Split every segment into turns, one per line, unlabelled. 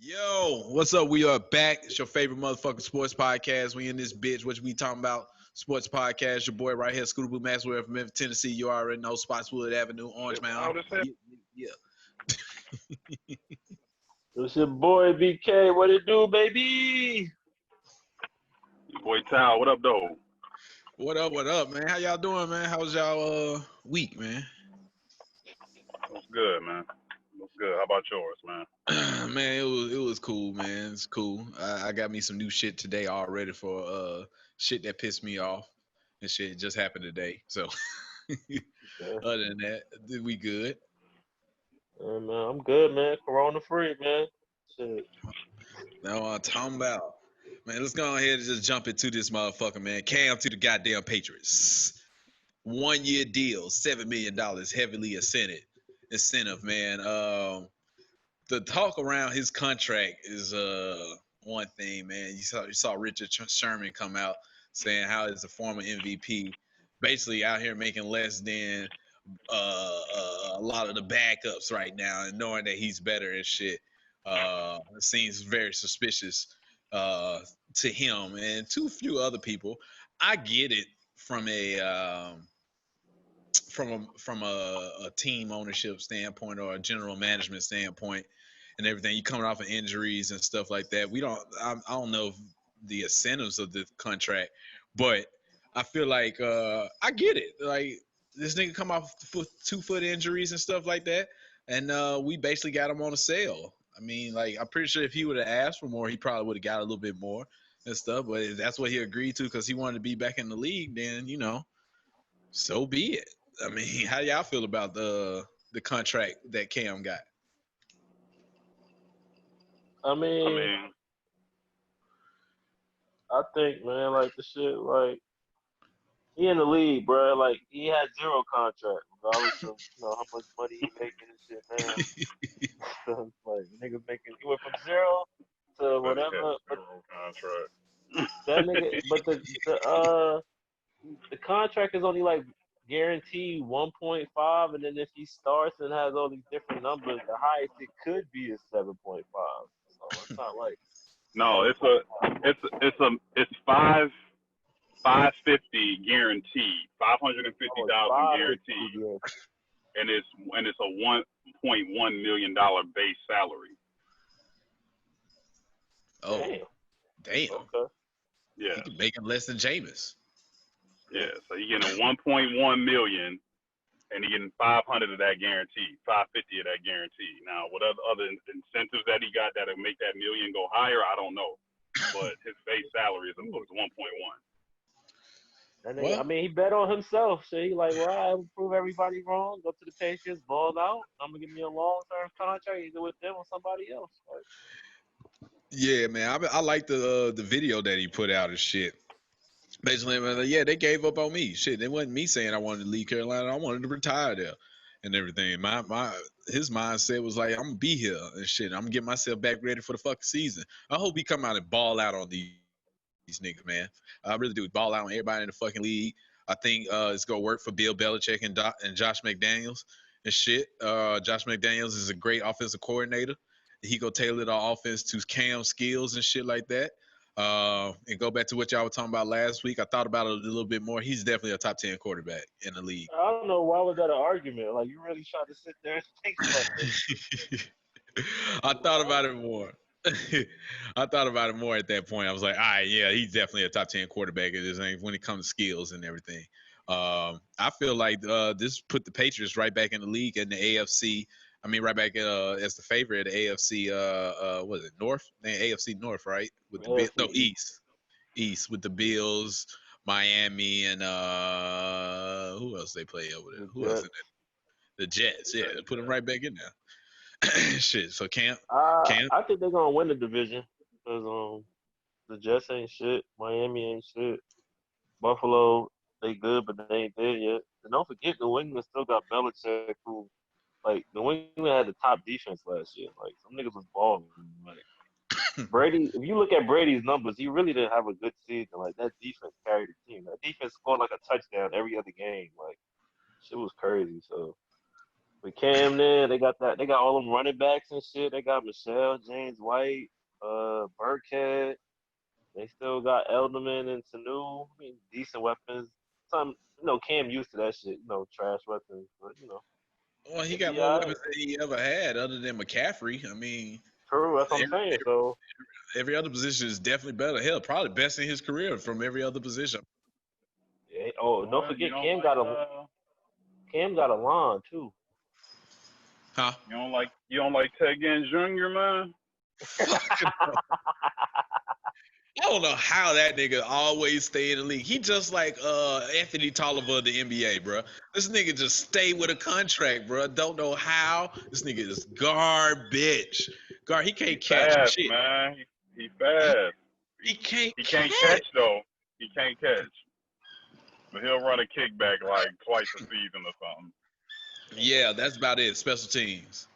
Yo, what's up? We are back. It's your favorite motherfucking sports podcast. We in this bitch. What we talking about? Sports podcast. Your boy right here, Scooter Blue Maxwell from Memphis, Tennessee. You already know Spotswood Avenue, Orange Mound. Yeah.
It's your boy BK. What it do, baby?
Your boy Tal, what up, though?
What up, man? How y'all doing, man? How's y'all week, man?
What's good, man? What's good? How about yours, man?
Man, it was cool, man. It's cool. I got me some new shit today already for shit that pissed me off, and shit just happened today. So other than that, we good.
Man, I'm good, man. Corona free, man. Shit.
Now I'm talking about, man. Let's go ahead and just jump into this motherfucker, man. Cam to the goddamn Patriots. 1 year deal, $7 million, heavily incentive, man. The talk around his contract is one thing, man. You saw Richard Sherman come out saying how is a former MVP basically out here making less than a lot of the backups right now, and knowing that he's better and shit. It seems very suspicious to him and to a few other people. I get it from a team ownership standpoint or a general management standpoint and everything. You coming off of injuries and stuff like that. I don't know the incentives of the contract, but I feel like I get it. Like this nigga come off 2-foot injuries and stuff like that, and we basically got him on a sale. I mean, like I'm pretty sure if he would have asked for more, he probably would have got a little bit more and stuff. But if that's what he agreed to because he wanted to be back in the league, then so be it. I mean, how do y'all feel about the contract that Cam got?
I think, man, like the shit, like he in the league, bro. Like he had zero contract, regardless of how much money he making and shit, man. So, like niggas making, he went from zero to whatever. But
contract.
that nigga, but the contract is only like guaranteed 1.5, and then if he starts and has all these different numbers, the highest it could be is 7.5. So it's not like
No, it's 550 guaranteed, 550,000 guaranteed, and it's a 1.1 million base salary.
Oh, damn.
Okay.
Yeah.
He can make him less than Jameis.
Yeah, so you're getting 1.1 million, and you're getting 500 of that guaranteed, 550 of that guaranteed. Now, what other incentives that he got that'll make that million go higher, I don't know. But his base salary is 1.1.
And then, I mean, he bet on himself. So he like, well, I will prove everybody wrong. Go to the Patriots, ball out. I'm gonna give me a long-term contract, either with them or somebody else. Like,
yeah, man. I like the video that he put out and shit. Basically, yeah, they gave up on me. Shit, it wasn't me saying I wanted to leave Carolina. I wanted to retire there and everything. His mindset was like, I'm gonna be here and shit. I'm gonna get myself back ready for the fucking season. I hope he come out and ball out on these niggas, man. I really do. Ball out on everybody in the fucking league. I think it's gonna work for Bill Belichick and Josh McDaniels and shit. Josh McDaniels is a great offensive coordinator. He go tailor the offense to Cam's skills and shit like that. And go back to what y'all were talking about last week. I thought about it a little bit more. He's definitely a top 10 quarterback in the league.
I don't know, why was that an argument? Like, you really trying to sit there and think about this?
I thought about it more. I thought about it more at that point. I was like, all right, yeah, he's definitely a top 10 quarterback when it comes to skills and everything. I feel like this put the Patriots right back in the league in the AFC. I mean, right back as the favorite of the AFC. Was it North? AFC North, right? With the East with the Bills, Miami, and who else they play over there? Who else in there? The Jets. Yeah, put them right back in there. Shit. So Cam.
I think they're gonna win the division because the Jets ain't shit, Miami ain't shit, Buffalo they good but they ain't there yet. And don't forget, New England still got Belichick, who like New England had the top defense last year. Like some niggas was balling. Like Brady, if you look at Brady's numbers, he really didn't have a good season. Like that defense carried the team. That defense scored like a touchdown every other game. Like shit was crazy. So With Cam there, they got that. They got all them running backs and shit. They got Michelle, James White, Burkhead. They still got Elderman and Sanu. I mean, decent weapons. Some, Cam used to that shit. Trash weapons, but
Well, he
they
got
be
more
alright.
weapons than he ever had, other than McCaffrey. I mean,
True, that's what I'm
every,
saying. So,
every other position is definitely better. Hell, probably best in his career from every other position.
yeah. Don't
What? You
forget
don't
Cam
like
Cam got a line too.
Huh?
you don't like Ted Ginn Jr., man?
I don't know how that nigga always stay in the league. He just like Anthony Tolliver of the NBA, bro. This nigga just stay with a contract, bro. Don't know how. This nigga is garbage. He can't catch
Fast,
shit.
man. He fast.
He can't
He can't
catch.
catch though. He can't catch. But he'll run a kickback like twice a season or something.
Yeah, that's about it. Special teams.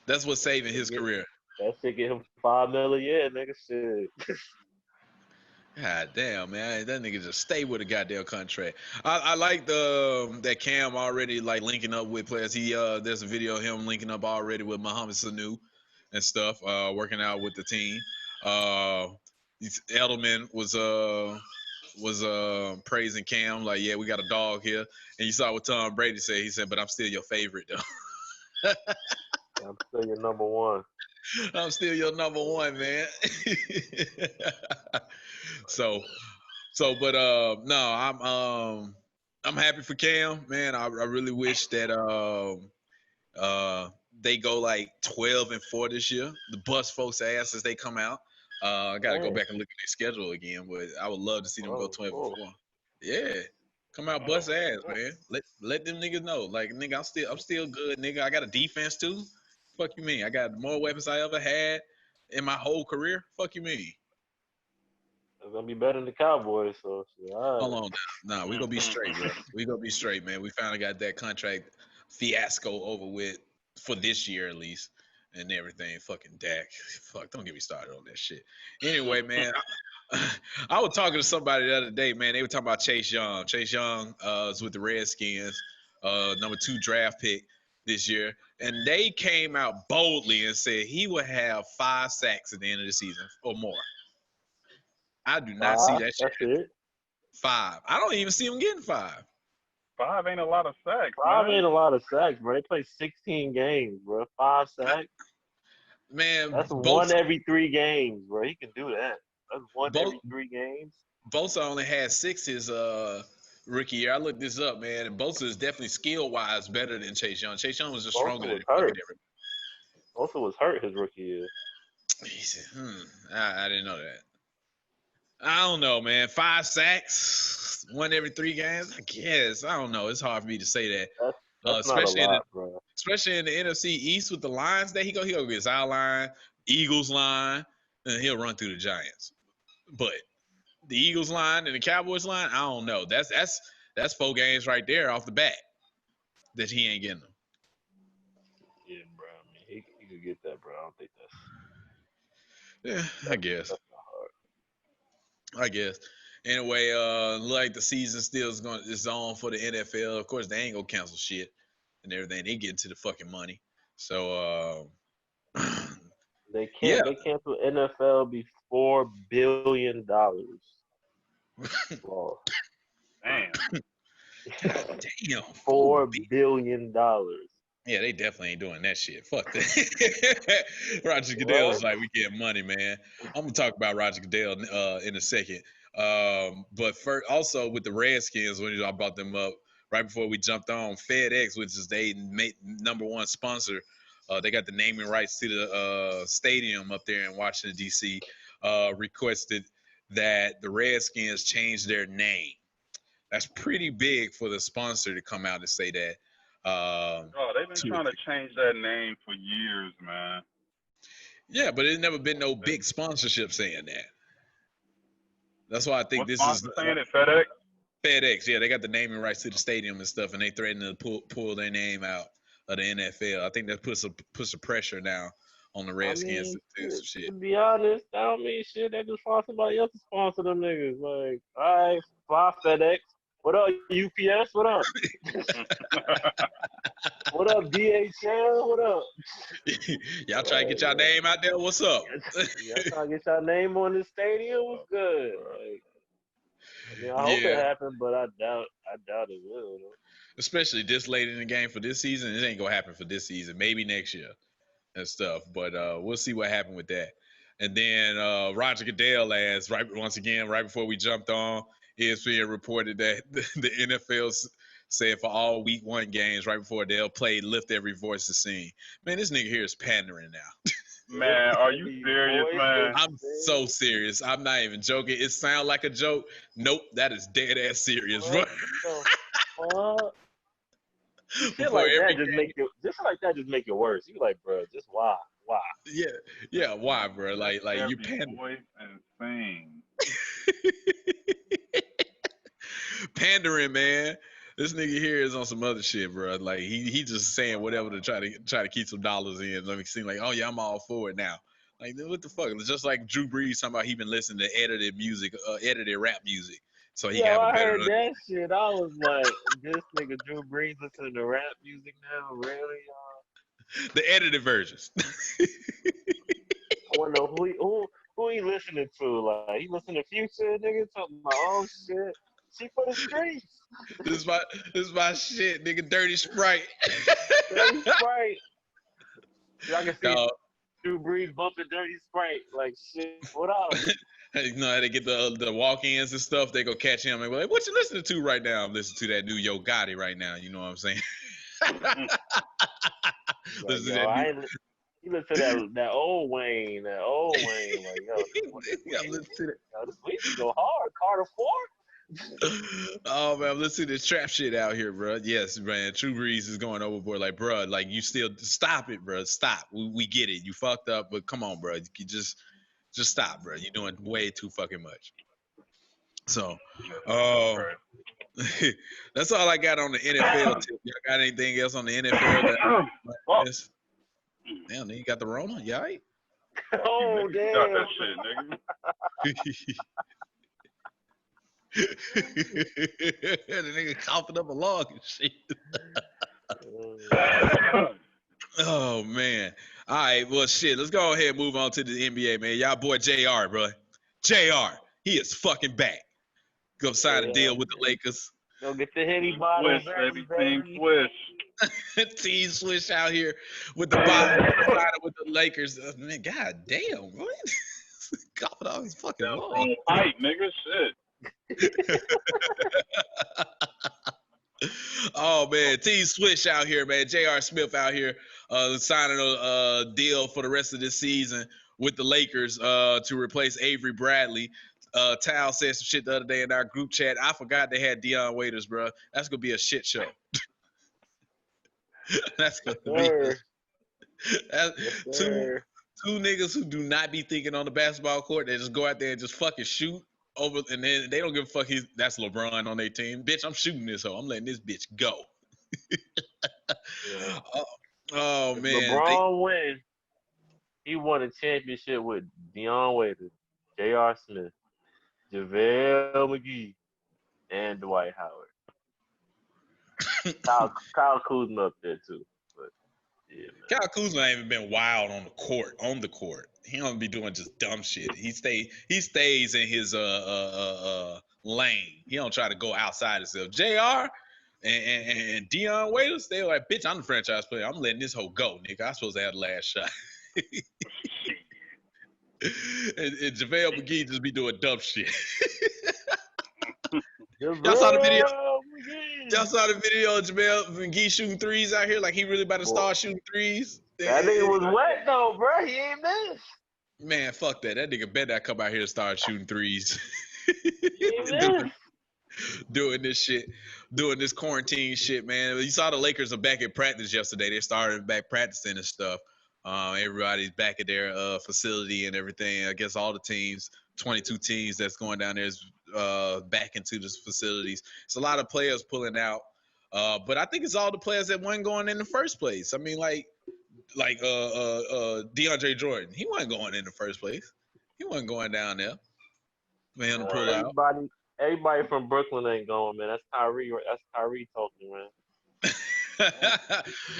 That's what's saving his career.
That shit get him $5 million a year, nigga. Shit.
God damn, man, that nigga just stay with a goddamn contract. I like that Cam already like linking up with players. There's a video of him linking up already with Mohamed Sanu and stuff, working out with the team. Edelman was praising Cam like, yeah, we got a dog here. And you saw what Tom Brady said. He said, but I'm still your favorite though.
I'm still your number one.
I'm still your number one, man. But no, I'm happy for Cam, man. I really wish that they go like 12-4 this year. The bust folks' ass as they come out. I gotta go back and look at their schedule again, but I would love to see them go 12-4. Yeah. Come out, bust ass, man. Let them niggas know. Like, nigga, I'm still good, nigga. I got a defense too. Fuck you mean? I got more weapons I ever had in my whole career. Fuck you mean?
It's gonna be better than the Cowboys, so all right.
Hold on now. Nah, we gonna be straight, bro. We gonna be straight, man. We finally got that contract fiasco over with for this year at least, and everything. Fucking Dak. Fuck, don't get me started on that shit. Anyway, man, I was talking to somebody the other day, man. They were talking about Chase Young. Chase Young is with the Redskins, number 2 draft pick this year, and they came out boldly and said he would have 5 sacks at the end of the season or more. I do not see that shit.
That's it.
5. I don't even see him getting 5.
5 ain't a lot of sacks.
5
man.
ain't a lot of sacks, bro. They play 16 games, bro. 5 sacks.
Man,
That's one every 3 games, bro. He can do that. That's one every 3 games.
Bosa only had 6 his rookie year. I looked this up, man, and Bosa is definitely skill-wise better than Chase Young. Chase Young was just stronger than everybody.
Bosa was hurt his rookie year.
He said, I didn't know that. I don't know, man. 5 sacks, one every 3 games. I guess I don't know. It's hard for me to say that.
That's
especially
not a lot, bro.
Especially in the NFC East with the Lions that he go get his our line, Eagles line, and he'll run through the Giants. But the Eagles line and the Cowboys line, I don't know. That's 4 games right there off the bat that he ain't getting them.
Yeah, bro. I mean, he could get that, bro. I don't think
Yeah, I guess. Anyway, like the season still is on for the NFL. Of course, they ain't gonna cancel shit and everything. They get into the fucking money. So
they can't. They canceled NFL be $4 billion. Wow.
Damn.
God damn.
$4 billion.
Yeah, they definitely ain't doing that shit. Fuck that. Rodger Goddell is like, we get money, man. I'm gonna talk about Rodger Goddell in a second. But first, also with the Redskins, when I brought them up right before we jumped on, FedEx, which is their number 1 sponsor, they got the naming rights to the stadium up there in Washington D.C. Requested that the Redskins change their name. That's pretty big for the sponsor to come out and say that.
They've been trying to change that name for years, man.
Yeah, but there's never been no big sponsorship saying that. That's why I think this is
saying it. FedEx.
FedEx, yeah, they got the naming rights to the stadium and stuff, and they threatened to pull their name out of the NFL. I think that puts a pressure now on the Redskins to do some shit.
To be honest, that don't mean shit. They just find somebody else to sponsor them niggas. Like, all right, fly FedEx, What up, UPS? What up? What up, DHL? What up?
Y'all try to get y'all name out there? What's up?
Y'all trying to get y'all name on the stadium? What's good? Like, I mean, I hope it happens, but I doubt it will. Though.
Especially this late in the game for this season, it ain't gonna happen for this season. Maybe next year and stuff. But we'll see what happened with that. And then Rodger Goddell right before we jumped on, ESPN reported that the NFL said for all week 1 games right before they'll play Lift Every Voice to Sing. Man, this nigga here is pandering now.
Man, are you serious, man?
I'm so serious. I'm not even joking. It sounds like a joke. Nope, that is dead ass serious, bro.
Shit like that just make it worse. You like, bro, just why?
Yeah, why, bro? Like you pandering.
Voice and sing.
Pandering, man. This nigga here is on some other shit, bro. Like he just saying whatever to try to keep some dollars in. Let me seem like, oh yeah, I'm all for it now. Like what the fuck? It's just like Drew Brees talking about he been listening to edited rap music, so he have a better.
I heard that shit. I was like, this nigga Drew Brees listening to rap music now, really, y'all?
The edited versions.
I wonder who he listening to. Like he listening to Future, nigga, talking about oh shit. She for the streets.
This is my shit, nigga. Dirty Sprite.
Dirty Sprite. Y'all can see Drew Brees bumping Dirty Sprite. Like shit. What up?
You know how they get the walk-ins and stuff. They go catch him and be like, "What you listening to right now?" I'm listening to that new Yo Gotti right now. You know what I'm saying?
You listen to that old Wayne. Like yo,
listen to that.
We can go hard. Carter 4.
Oh man, let's see this trap shit out here, bro. Yes, man. True Breeze is going overboard. Like, bro, like you still stop it, bro. Stop. We get it. You fucked up, but come on, bro. You just stop, bro. You're doing way too fucking much. So, that's all I got on the NFL tip. Y'all got anything else on the NFL? Damn, you got the Rona. You all right?
Oh damn.
Got that shit, nigga.
The nigga coughing up a log and shit. Oh man. All right, well shit. Let's go ahead and move on to the NBA, man. Y'all boy JR, bro. JR, he is fucking back. Go sign a deal with the Lakers.
Go get the Henny bottles,
Team Swish.
Team Swish out here with the bottle with the Lakers. Man, god damn, bro. Coughing off his fucking log.
Pipe, nigga, shit.
Oh man, Team Swish out here, man. J.R. Smith out here signing a deal for the rest of this season with the Lakers to replace Avery Bradley. Tal said some shit the other day in our group chat. I forgot they had Dion Waiters, bro. That's gonna be a shit show. That's gonna be two niggas who do not be thinking on the basketball court. They just go out there and just fucking shoot over, and then they don't give a fuck. That's LeBron on their team. Bitch, I'm shooting this hoe. I'm letting this bitch go.
Yeah.
Oh man.
LeBron win. He won a championship with Dion Waiters, J.R. Smith, JaVale McGee, and Dwight Howard. Kyle Kuzma up there too. But yeah, man.
Kyle Kuzma ain't even been wild on the court. He don't be doing just dumb shit. He stays in his lane. He don't try to go outside himself. JR and Dion Waiters, they were like, bitch, I'm the franchise player. I'm letting this hoe go, nigga. I'm supposed to have the last shot. and JaVale McGee just be doing dumb shit. Y'all saw the video? Y'all saw the video of JaVale McGee shooting threes out here? Like he really about to start shooting threes?
That nigga was wet though, bro. He ain't missed.
Man, fuck that. That nigga better not come out here and start shooting threes. Doing this shit. Doing this quarantine shit, man. You saw the Lakers are back at practice yesterday. They started back practicing and stuff. Everybody's back at their facility and everything. I guess all the teams, 22 teams that's going down there is back into the facilities. It's a lot of players pulling out. But I think it's all the players that weren't going in the first place. I mean, like DeAndre Jordan. He wasn't going in the first place. He wasn't going down there. Man, to pull out.
Everybody from Brooklyn ain't going, man. That's Kyrie. That's Kyrie talking, man.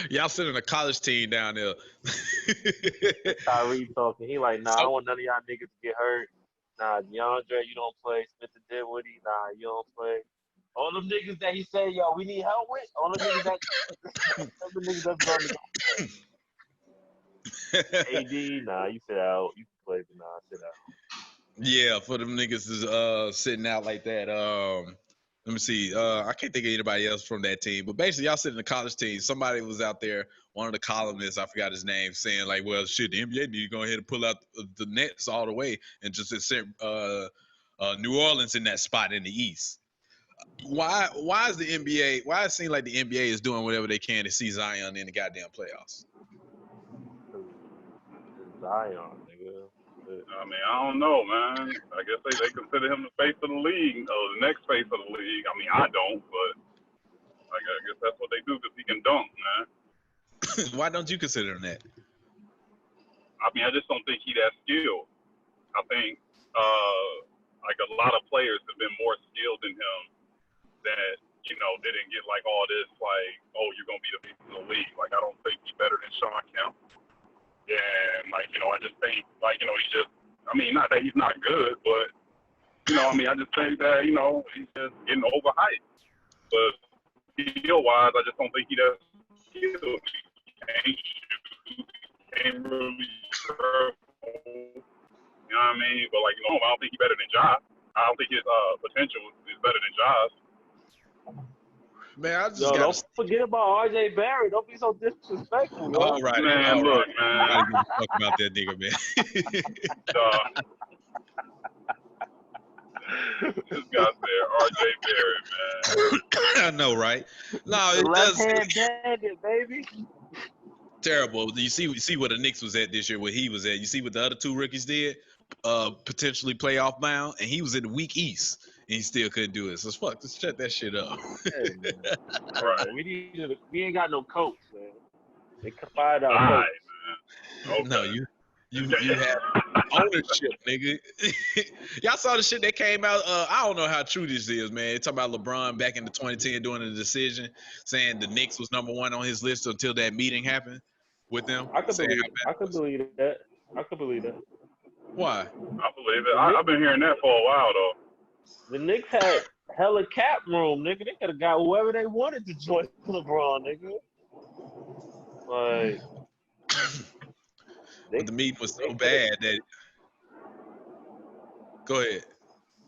Y'all sending a college team down there.
That's Kyrie talking. He like, nah, I don't want none of y'all niggas to get hurt. Nah, DeAndre, you don't play. Spencer Dinwiddie, nah, you don't play. All them niggas that he said, yo, we need help with. All the niggas that's going to go. AD, nah, you sit out. You can play, but nah, sit out.
Yeah, for them niggas is sitting out like that. Let me see. I can't think of anybody else from that team, but basically, y'all sitting in the college team. Somebody was out there, one of the columnists, I forgot his name, saying like, "Well, shit, the NBA need to go ahead and pull out the Nets all the way and just send New Orleans in that spot in the East." Why is the NBA? Why it seems like the NBA is doing whatever they can to see Zion in the goddamn playoffs?
Zion, nigga.
I mean, I don't know, man. I guess they consider him the face of the league, or the next face of the league. I mean, I don't, but I guess that's what they do because he can dunk, man.
Why don't you consider him that?
I mean, I just don't think he that skilled. I think like a lot of players have been more skilled than him that, you know, they didn't get like all this like, oh, you're going to be the face of the league. Like, I don't think he's better than Sean Kemp. And, like, you know, I just think, like, you know, he's just, I mean, not that he's not good, but, you know, I mean, I just think that, you know, he's just getting overhyped. But skill-wise, I just don't think he does skill. He can't really serve. You know what I mean? But, like, you know, I don't think he's better than Ja. I don't think his potential is better than Ja's.
Man, I just
don't forget about RJ Barrett. Don't be so disrespectful. Yo.
All right,
man. Look, man.
I don't give a fuck about that nigga, man.
This guy said RJ Barrett, man.
I know, right? No,
the
it
left
does.
hand bandit, baby.
Terrible. You see where the Knicks was at this year, where he was at. You see what the other two rookies did, potentially playoff bound, and he was in the weak East, and he still couldn't do it. So fuck, just shut that shit up.
Hey,
Right.
We ain't got no coach, man. They can find out.
All
Coach.
right, man. Okay.
No, you have ownership, nigga. Y'all saw the shit that came out. I don't know how true this is, man. They talking about LeBron back in the 2010 doing the decision, saying the Knicks was number one on his list until that meeting happened with them.
I could believe that. I could believe that.
Why?
I believe it. I've been hearing that for a while, though.
The Knicks had hella cap room, nigga. They could have got whoever they wanted to join LeBron, nigga. Like,
but the meeting was so bad that. Go ahead.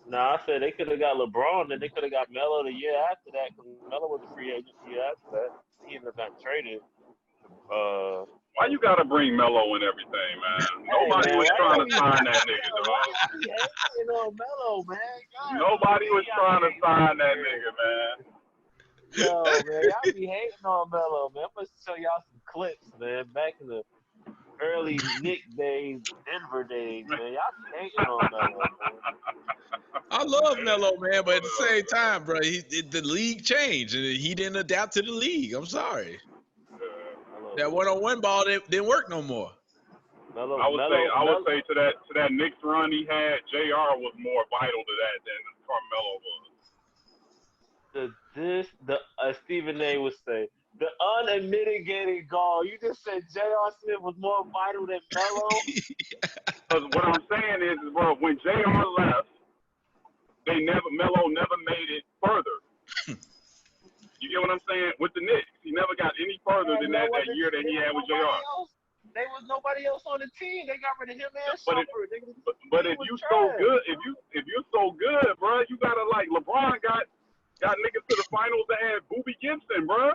Nah, I said they could have got LeBron, then they could have got Melo the year after that, because Melo was a free agent the year after that. He ended up getting traded.
Why you gotta bring Melo and everything, man? Nobody was trying to sign that nigga, dog.
You know, Melo, man. God,
Nobody was trying to sign that nigga, man.
Yo, man, y'all be hating on Melo, man. I'm gonna show y'all some clips, man. Back in the early Knicks days, Denver days, man. Y'all be hating on Melo, man.
I love Melo, man, but at the same time, bro, the league changed and he didn't adapt to the league. I'm sorry. That one-on-one ball didn't work no more.
I would say to that Knicks run he had, JR was more vital to that than Carmelo was.
Stephen A. would say, the unmitigated goal. You just said J.R. Smith was more vital than Melo?
Because what I'm saying is, bro, when JR left, Melo never made it further. You get what I'm saying? With the Knicks, he never got any further than that year that he had with JR.
There was nobody else on the team. They got rid of him and Shumpert.
But if you so good, if you're so good, bro, you gotta like LeBron got niggas to the finals that had Boobie Gibson, bro.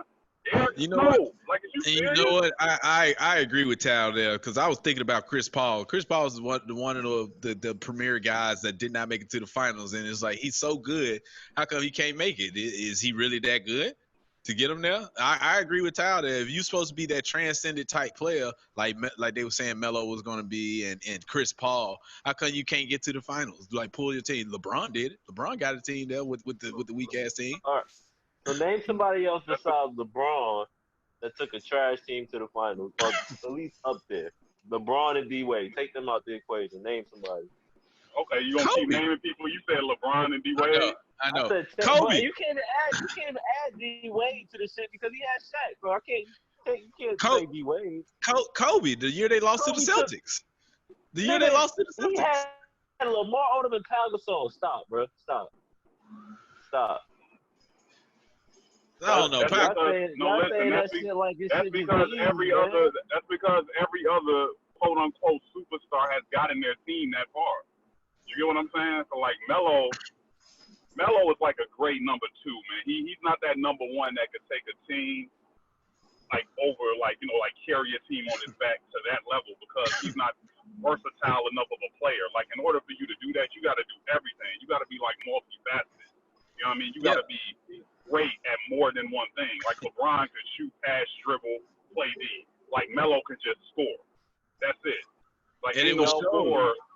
You know what?
Like,
you know what? I agree with Tal there because I was thinking about Chris Paul. Chris Paul is one of the premier guys that did not make it to the finals, and it's like he's so good. How come he can't make it? Is he really that good to get him there? I agree with Tal there. If you're supposed to be that transcendent type player, like they were saying Melo was going to be, and Chris Paul, how come you can't get to the finals? Like pull your team. LeBron did it. LeBron got a team there with the weak ass team.
All right. So name somebody else besides LeBron that took a trash team to the finals, or at least up there. LeBron and D-Wade, take them out the equation. Name somebody.
Okay, you gonna keep naming people? You said LeBron and D Wade.
I know.
said,
Kobe.
You can't even add D Wade to the shit because he has Shaq, bro. You can't say D Wade.
Kobe, the year they lost to the Celtics. The year they lost to the Celtics.
He had Lamar Odom and Pau Gasol. Stop, bro. Stop.
I don't know.
That's because every other quote unquote superstar has gotten their team that far. You get what I'm saying? So like Melo is like a great number 2, man. He's not that number 1 that could take a team like over like carry a team on his back to that level because he's not versatile enough of a player. Like in order for you to do that, you got to do everything. You got to be like multifaceted. You know what I mean? You got to be great at more than one thing. Like LeBron could shoot, pass, dribble, play D. Like Melo could just score. That's it. Like
and it was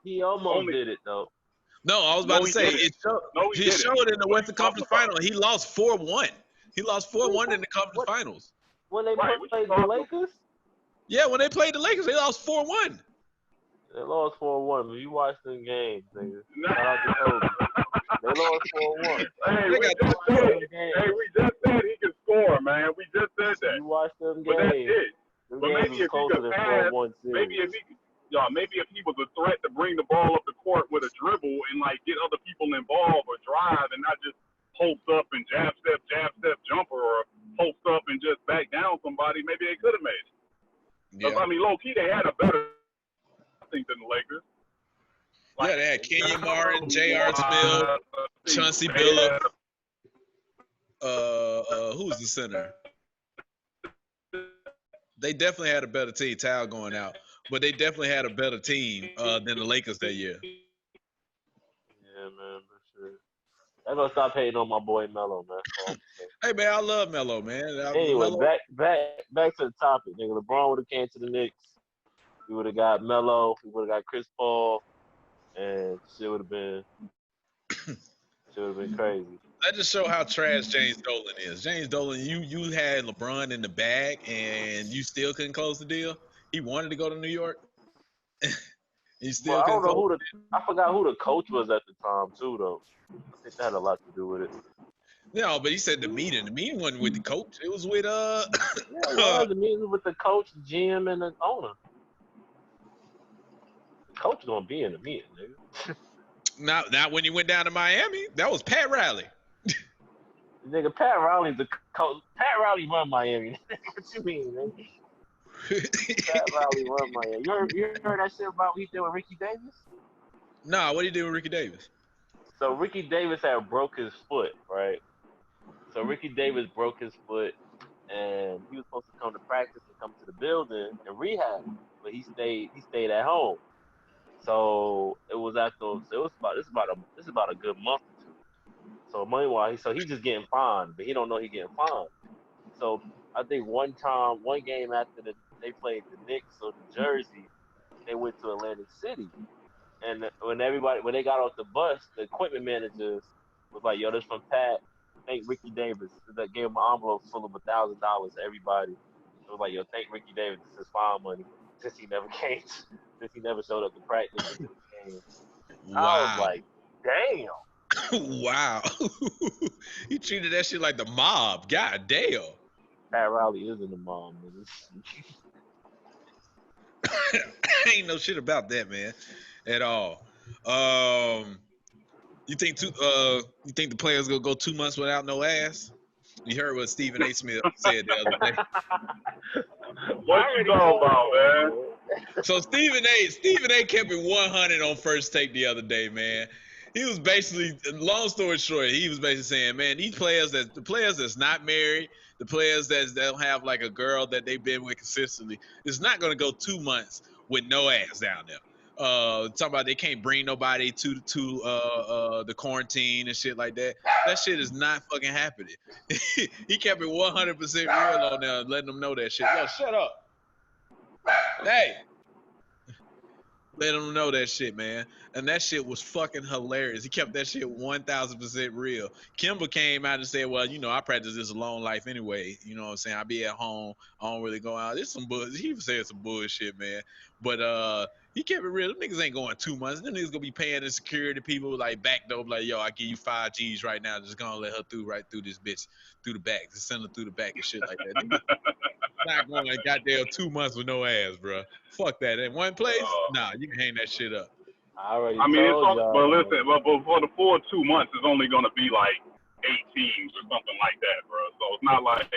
he almost did it though.
No, I was about to say he showed in the Western Conference Final. He lost 4-1. He lost 4-1 in the conference finals.
When they played the Lakers?
Yeah, when they played the Lakers, they lost 4-1.
They lost 4-1, but you watched them games, nigga. They lost 4-1.
Hey, we just said he can score, man. We just said that.
You watched them games.
But that's it. But maybe if he could pass, maybe if he was a threat to bring the ball up the court with a dribble and like get other people involved or drive and not just post up and jab step jumper or post up and just back down somebody, maybe they could have made it. Yeah. I mean, low key they had a better than the Lakers.
Like, they had Kenyon Martin, J.R. Smith, Chauncey Billups. Who was the center? They definitely had a better team. Tal going out, but they definitely had a better team than the Lakers that year.
Yeah, man, for sure. I'm gonna stop hating on my boy Melo, man.
Hey, man, I love Melo, man.
Anyway, back to the topic, nigga. LeBron would have came to the Knicks. We would have got Melo. We would have got Chris Paul, and shit would have been crazy.
That just show how trash James Dolan is. James Dolan, you had LeBron in the bag, and you still couldn't close the deal. He wanted to go to New York. He still couldn't close the deal.
I forgot who the coach was at the time, too, though. I think that had a lot to do with it.
No, but he said the meeting. The meeting wasn't with the coach. It was with
yeah, the meeting was with the coach, the GM, and the owner. The coach gonna be in the meeting, nigga.
Not when he went down to Miami. That was Pat Riley.
Nigga, Pat Riley's the coach. Pat Riley run Miami. What you mean, nigga? Pat Riley run Miami. You heard that shit about what he did with Ricky Davis?
Nah, what did he do with Ricky Davis?
So Ricky Davis had broke his foot, right? So Ricky Davis broke his foot, and he was supposed to come to practice and come to the building and rehab, but he stayed at home. So it was about a good month or two. So money-wise, he's just getting fined, but he don't know he getting fined. So I think one game after they played the Knicks or New Jersey, they went to Atlantic City. And when they got off the bus, the equipment managers was like, "Yo, this from Pat. Thank Ricky Davis." That gave him an envelope full of $1,000 to everybody. It was like, "Yo, thank Ricky Davis. This is fine money since he never came, since he never showed up to practice or to the game." Wow. I was like, "Damn."
Wow. He treated that shit like the mob. God damn.
Pat Riley isn't the mob, nigga.
Ain't no shit about that, man. At all. You think the players gonna go 2 months without no ass? You heard what Stephen A. Smith said the other day.
What you talking about, man?
So Stephen A. kept it 100 on First Take the other day, man. He was basically, long story short, he was basically saying, man, the players that's not married, the players that don't have like a girl that they've been with consistently, it's not gonna go 2 months with no ass down there. Talking about they can't bring nobody to the quarantine and shit like that. That shit is not fucking happening. He kept it 100% real on there, letting them know that shit. Yo, shut up. Hey. Let them know that shit, man. And that shit was fucking hilarious. He kept that shit 1,000% real. Kimber came out and said, well, I practice this alone life anyway. You know what I'm saying? I be at home. I don't really go out. It's some bullshit. He was saying some bullshit, man. But He kept it real. Them niggas ain't going 2 months. Them niggas gonna be paying the security people like back dope, like, yo, I give you 5 G's right now. Just gonna let her right through this bitch, through the back. Just send her through the back and shit like that. Niggas not going like goddamn 2 months with no ass, bro. Fuck that. In one place, nah, you can hang that shit up.
I already
I mean, it's
told
only,
y'all.
but listen, but for the full 2 months, it's only gonna be like 8 teams or something like that, bro. So it's not like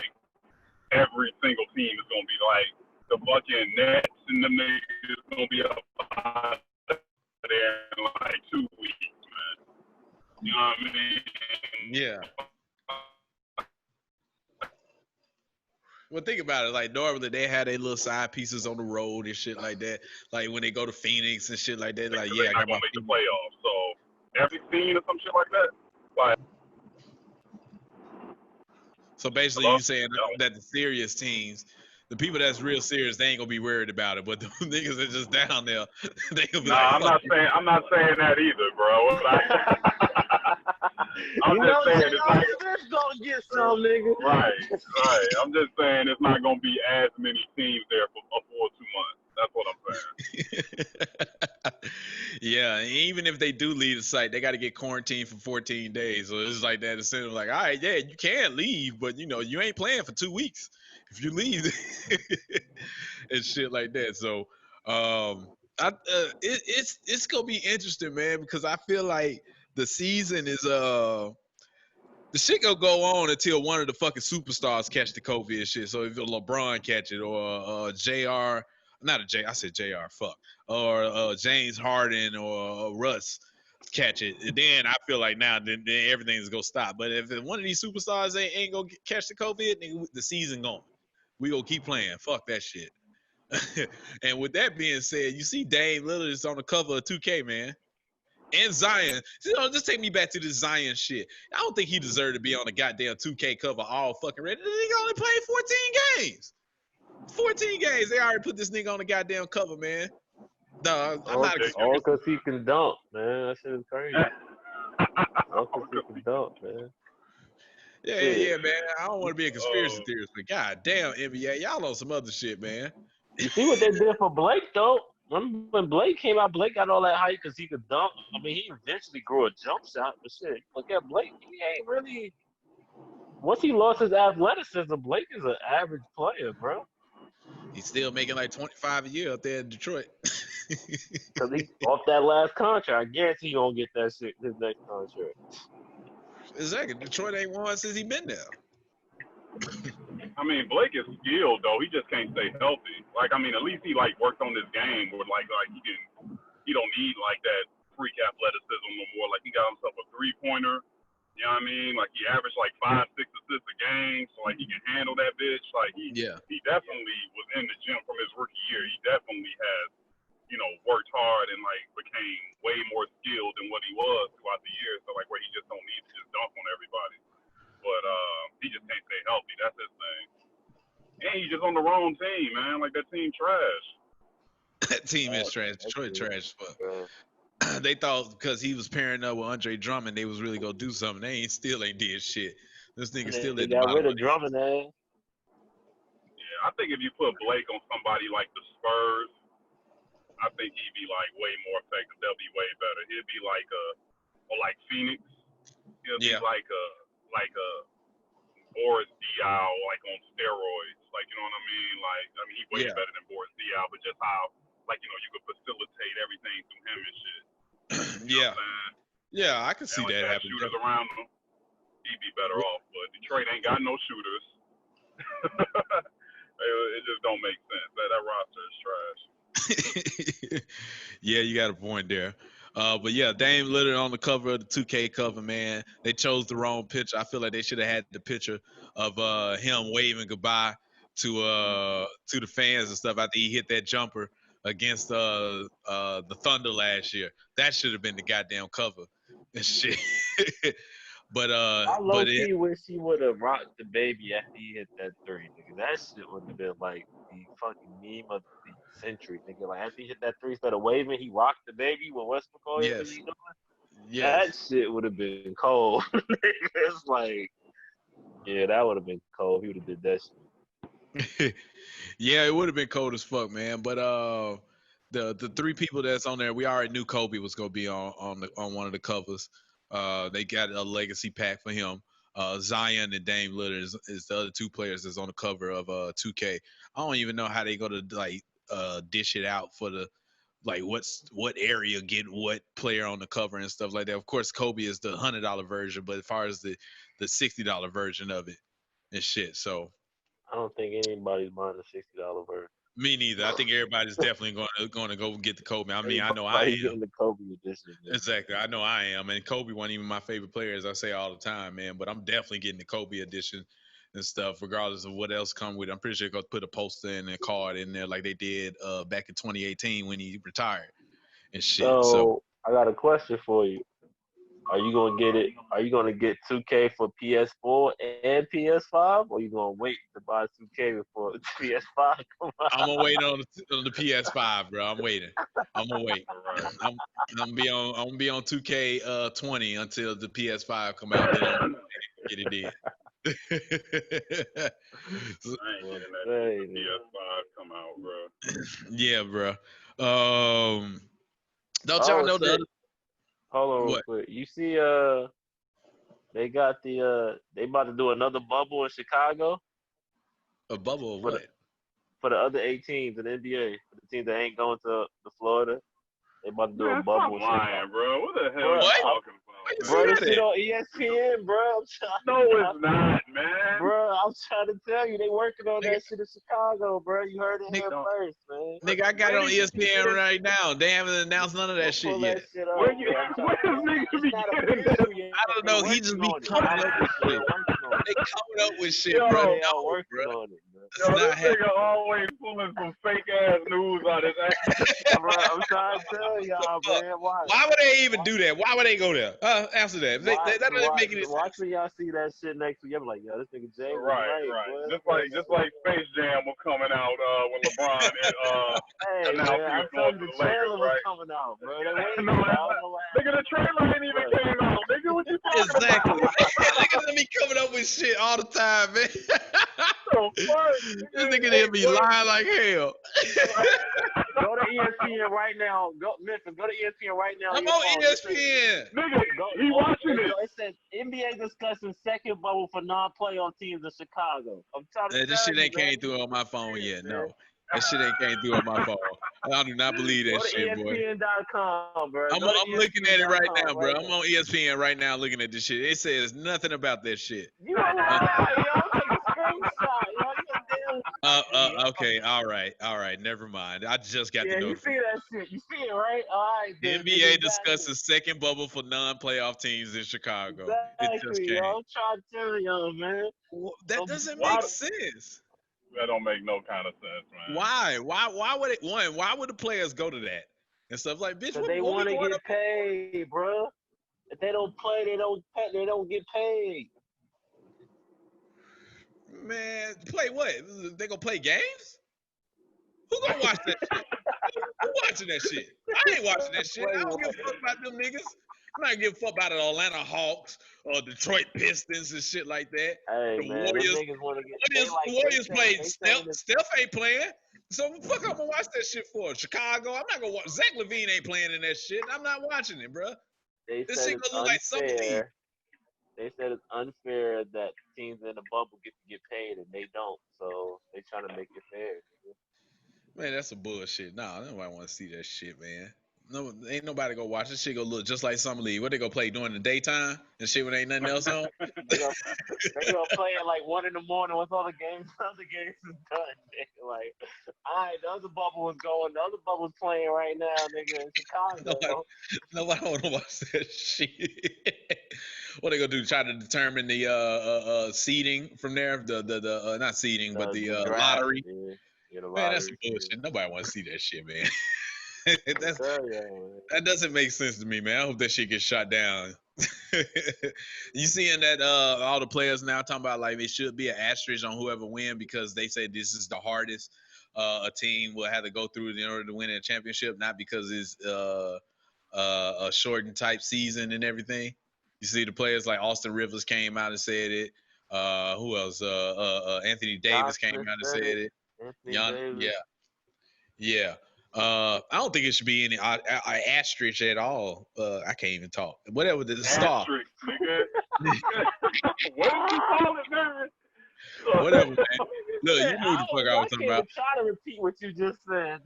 every single team is gonna be like the fucking Nets and them niggas is gonna be up there in like 2 weeks, man. You know what I mean?
Yeah. Well, think about it. Like, normally they had their little side pieces on the road and shit like that. Like, when they go to Phoenix and shit like that. Like, yeah,
they're not gonna make the playoffs. So every team or some shit like that. Like,
so basically, you saying that the serious teams, the people that's real serious, they ain't gonna be worried about it. But the niggas that just down there, they gonna be like,
I'm not saying that either, bro. I'm just saying it's not
gonna get some nigga.
Right. I'm just saying it's not gonna be as many teams there for 2 months. That's what I'm saying.
Yeah, and even if they do leave the site, they got to get quarantined for 14 days. So it's like that. Instead of like, all right, yeah, you can leave, but you know, you ain't playing for 2 weeks if you leave and shit like that. So, it's gonna be interesting, man, because I feel like the season is the shit gonna go on until one of the fucking superstars catch the COVID shit. So if LeBron catch it or JR, not a J, I said JR, fuck, or James Harden or Russ catch it, then I feel like now then everything's gonna stop. But if one of these superstars ain't gonna catch the COVID, then the season gone. We gonna keep playing. Fuck that shit. And with that being said, you see Dame Lillard is on the cover of 2K, man. And Zion. You know, just take me back to this Zion shit. I don't think he deserved to be on the goddamn 2K cover all fucking ready. The nigga only played 14 games. 14 games. They already put this nigga on the goddamn cover, man. Dog, I'm not a
all because he can dunk, man. That shit is crazy. All because he can dunk, man.
Yeah, man. I don't want to be a conspiracy theorist, but goddamn, NBA, y'all on some other shit, man.
You see what they did for Blake, though? When Blake came out, Blake got all that hype because he could dunk. I mean, he eventually grew a jump shot, but shit, look at Blake. He ain't really. Once he lost his athleticism, Blake is an average player, bro.
He's still making like 25 a year up there in Detroit.
Because he off that last contract. I guarantee he gonna get that shit his next contract.
Exactly. Detroit ain't won since he been there.
I mean, Blake is skilled though. He just can't stay healthy. Like, I mean, at least he like worked on this game where like he don't need like that freak athleticism no more. Like, he got himself a 3-pointer. You know what I mean? Like, he averaged like 5-6 assists a game, so like he can handle that bitch. Like, he definitely was in the gym from his rookie year. He definitely has, you know, worked hard and like became way more skilled than what he was throughout the year. So like, where he just don't need to just dunk on everybody. But he just can't stay healthy. That's his thing. And he's just on the wrong team, man. Like, that team trash.
That team is trash. Detroit trash as fuck. They thought because he was pairing up with Andre Drummond, they was really gonna do something. They still ain't did shit. This nigga still at the bottom.
Got rid of Drummond, man.
Yeah, I think if you put Blake on somebody like the Spurs, I think he'd be like way more effective. They'll be way better. He'd be like like Phoenix. He'll be like a Boris Diaw, like on steroids. Like, you know what I mean? Like, I mean, he's way better than Boris Diaw, but just how, like, you know, you could facilitate everything through him and shit.
Yeah, I can see that happening.
Shooters around him, he'd be better off. But Detroit ain't got no shooters. It just don't make sense. That roster is trash.
Yeah, you got a point there. But yeah, Dame Lillard on the cover of the 2K cover, man. They chose the wrong picture. I feel like they should have had the picture of him waving goodbye to the fans and stuff after he hit that jumper against the Thunder last year. That should have been the goddamn cover and shit. But
I low-key wish he would have rocked the baby after he hit that 3, nigga. That shit would have been like the fucking meme of the century, nigga. Like, after he hit that 3, instead of waving, he rocked the baby with Westbrook all doing. That shit would have been cold. It's like, yeah, that would have been cold. He would have did that shit.
Yeah, it would have been cold as fuck, man. But the three people that's on there, we already knew Kobe was gonna be on one of the covers. They got a legacy pack for him. Zion and Dame Lillard is the other two players that's on the cover of 2K. I don't even know how they go to like dish it out for the like what area get what player on the cover and stuff like that. Of course, Kobe is the $100 version, but as far as the $60 version of it and shit, so
I don't think anybody's buying the $60 version.
me neither. I think everybody's definitely going to go get the Kobe. I mean, I know I
Everybody's
am.
getting the Kobe edition. Man.
Exactly. I know I am. And Kobe wasn't even my favorite player, as I say all the time, man. But I'm definitely getting the Kobe edition and stuff, regardless of what else come with it. I'm pretty sure they're going to put a poster and a card in there like they did back in 2018 when he retired and shit. So
I got a question for you. Are you gonna get it? Are you gonna get 2K for PS4 and PS5, or you gonna wait to buy 2K before the PS5 come out?
I'm gonna wait on the PS5, bro. I'm waiting. I'm gonna wait. I'm gonna be on 2K 20 until the PS5 come out. Then I'm gonna get it in.
I ain't getting that PS5 come out, bro.
Yeah, bro. Don't y'all know the?
Hold on real
What?
quick. You see, they got they about to do another bubble in Chicago
A bubble of what?
for the other 8 teams in the NBA. For the teams that ain't going to Florida, they about to do a bubble in Chicago.
Lying, bro. What the hell are you
What?
talking about?
Bro, this shit on ESPN, bro.
No, it's not, man.
Bro, I'm trying to tell you, they working on that shit in Chicago, bro. You heard it here first, man.
Nigga, I got it on ESPN right now. They haven't announced none of that shit yet.
Where this nigga be getting this?
I don't know. He just be coming up with shit. They coming up with shit,
Yo,
bro.
They
No,
all working
bro.
on it, bro.
It's
Yo,
not
this
happening.
nigga always pulling some fake ass news out his ass.
Bro, I'm trying to tell y'all, man.
Why would they even do that? Why would they go there? Answer that. That doesn't make any sense.
Watch when y'all see that shit next week. I'm like, yo, this nigga Jay was
Right.
boy.
Just like Space Jam was coming out when LeBron
Hey,
announced
man,
he
I
was
told
going
you
to
the
the
trailer
Lakers,
was
right?
coming out, bro. They waiting
No,
for it. I don't know what
nigga, the trailer ain't even came out. Nigga, what you talking
Exactly.
about?
Niggas be coming up with shit all the time, man. This nigga there be lying like hell.
Go to ESPN right now. Go Memphis. Go to ESPN right now.
I'm on ESPN.
Nigga, he watching it.
It says NBA discussing second bubble for non-playoff teams in Chicago. I'm trying to
This
tell
shit
you,
ain't
man.
came through on my phone yet. No. That shit ain't came through on my phone. I do not believe that
Go to
shit, boy.
ESPN.com, bro.
I'm looking at it right now, bro. I'm on ESPN right now looking at this shit. It says nothing about that shit.
You a lie, yo. Take a screenshot, yo. You a damn.
Okay. All right. Never mind. I just got the
you see
notification.
that shit. You see it, right? All right.
The
then,
NBA
then
discusses second bubble for non-playoff teams in Chicago.
Exactly,
It just came.
yo. I'm trying to tell y'all, man.
Well, that doesn't make sense.
That don't make no kind of sense, man.
Why? Why would it? Why would the players go to that and stuff like? Bitch,
Because they want to get paid, bro. If they don't play, they don't get paid.
Man, play what? They gonna play games? Who gonna watch that shit? Who watching that shit? I ain't watching that shit. I don't give a fuck about them niggas. I'm not giving a fuck about the Atlanta Hawks or Detroit Pistons and shit like that.
Hey,
The
man,
Warriors.
them niggas want to get
The Warriors played. Steph ain't playing. So what the fuck I'm gonna watch that shit for? Chicago. I'm not gonna watch. Zach LaVine ain't playing in that shit. I'm not watching it, bro. This shit gonna look like something.
They said it's unfair that teams in the bubble get paid and they don't. So they trying to make it fair.
Man, that's some bullshit. Nah, nobody want to see that shit, man. No, ain't nobody gonna watch this shit. Gonna look just like Summer League. What they gonna play during the daytime and shit when ain't nothing else on?
they gonna play at like 1 a.m. once all the games is done. Nigga. Like, all right, the other bubble was going. The other bubble's playing right now, nigga, in Chicago.
Nobody want to watch that shit. What they gonna do? Try to determine the seeding from there? The not seeding, but the lottery.
Yeah,
man, that's some bullshit. Nobody want to see that shit, man. That doesn't make sense to me, man. I hope that shit gets shot down. You seeing that all the players now talking about like it should be an asterisk on whoever win because they say this is the hardest a team will have to go through in order to win a championship, not because it's a shortened type season and everything. You see the players like Austin Rivers came out and said it. Who else? Anthony Davis came out and said it. Yeah. I don't think it should be any asterisk at all. I can't even talk. Whatever the star.
Asterisk, nigga. What did you call it, man?
Whatever, man. Look, you knew the fuck I was talking about.
Try to repeat what you just said.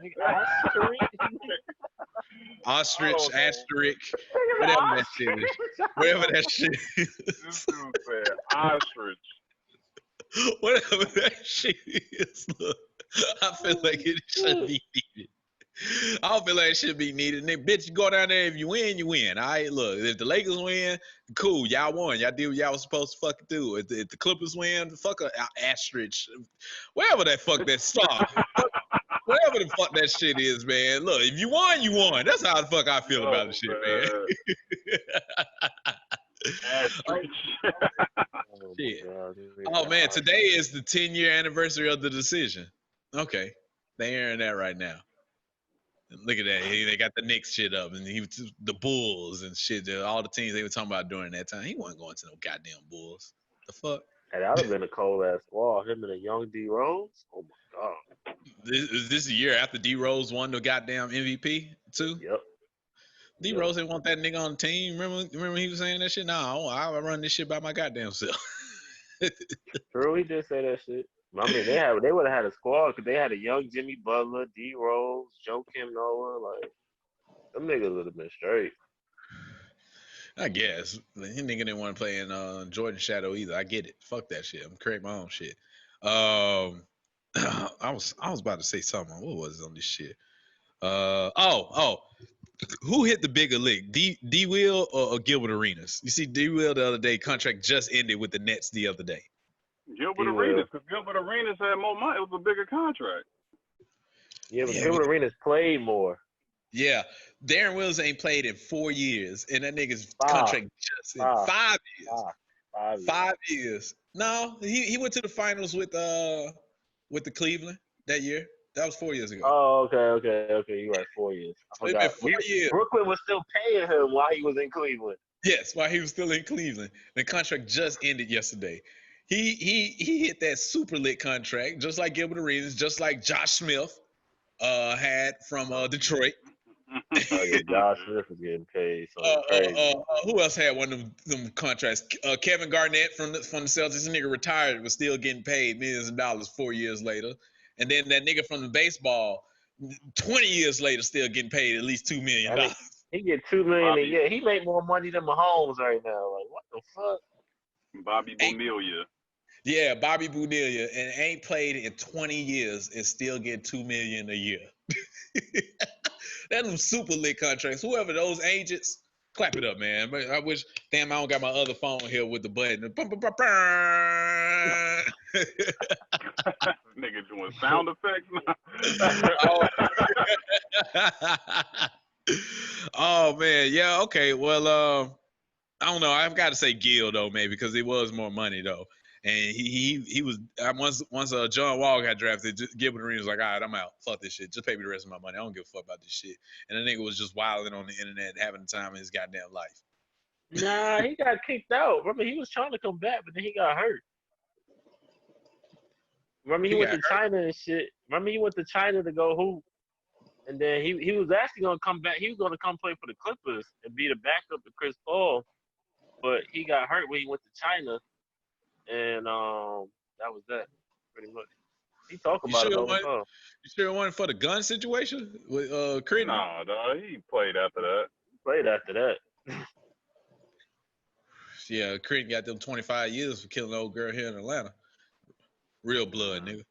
Ostrich, asterisk, whatever that shit is. Whatever that shit is.
This dude said ostrich.
Whatever that shit is. Look, I feel like it should be needed. I don't feel like it should be needed. And bitch, you go down there. If you win, you win. All right, look. If the Lakers win, cool. Y'all won. Y'all did what y'all was supposed to fucking do. If the Clippers win, fuck a asterisk. Whatever that fuck that star. Whatever the fuck that shit is, man. Look, if you won, you won. That's how the fuck I feel about the shit, man. Shit. Oh man, today is the 10-year anniversary of the decision. Okay, they airing that right now. Look at that. They got the Knicks shit up, and the Bulls and shit. All the teams they were talking about during that time. He wasn't going to no goddamn Bulls. The fuck?
Hey, that would have been a cold ass squad. Him and a young D Rose. Oh my god.
Is this a year after D Rose won the goddamn MVP too?
Yep.
D Rose didn't want that nigga on the team. Remember he was saying that shit? No, I run this shit by my goddamn self.
True, he did say that shit. I mean, they would have had a squad because they had a young Jimmy Butler, D Rose, Joakim Noah. Like, them niggas would have been straight.
I guess. He nigga didn't want to play in Jordan Shadow either. I get it. Fuck that shit. I'm creating my own shit. I was about to say something. What was it on this shit? Who hit the bigger lick? D Will or Gilbert Arenas? You see, D Will the other day contract just ended with the Nets the other day.
Gilbert Arenas, because Gilbert Arenas had more money. It was a bigger contract.
Yeah, but Gilbert Arenas played more.
Yeah, Darren Willis ain't played in 4 years, and that nigga's contract just in 5 years. 5 years. No, he went to the finals with the Cleveland that year. That was 4 years ago.
Oh, okay. You're right, 4 years. I forgot.
4 years.
Brooklyn was still paying him while he was in Cleveland.
Yes, while he was still in Cleveland. The contract just ended yesterday. He hit that super lit contract, just like Gilbert Arenas, just like Josh Smith had from Detroit.
Oh, yeah, Josh Smith was getting paid. So crazy.
Who else had one of them contracts? Kevin Garnett from the Celtics. This nigga retired, was still getting paid millions of dollars 4 years later. And then that nigga from the baseball, 20 years later, still getting paid at least $2 million.
I mean, he get $2 million a year. He make more money than Mahomes right now. Like, what the fuck?
Bobby Bonilla.
Yeah, Bobby Bonilla, and ain't played in 20 years and still get $2 million a year. That's them super lit contracts. Whoever those agents, clap it up, man. I wish, damn, I don't got my other phone here with the button.
Nigga doing sound effects now.
Oh man, yeah, okay. Well, I don't know. I've got to say Gil though, maybe, because it was more money though. And he was once John Wall got drafted, Gilbert Arenas was like, all right, I'm out. Fuck this shit. Just pay me the rest of my money. I don't give a fuck about this shit. And the nigga was just wilding on the internet, having the time of his goddamn life.
Nah, he got kicked out. Remember, he was trying to come back, but then he got hurt. Remember, he went to China and shit. Remember, he went to China to go hoop. And then he was actually going to come back. He was going to come play for the Clippers and be the backup to Chris Paul. But he got hurt when he went to China. And that was that, pretty much. He talked about it all the time.
You sure it wasn't for the gun situation with Creighton?
Nah, dog, he played after
that.
Yeah, Creighton got them 25 years for killing an old girl here in Atlanta. Real blood, nigga.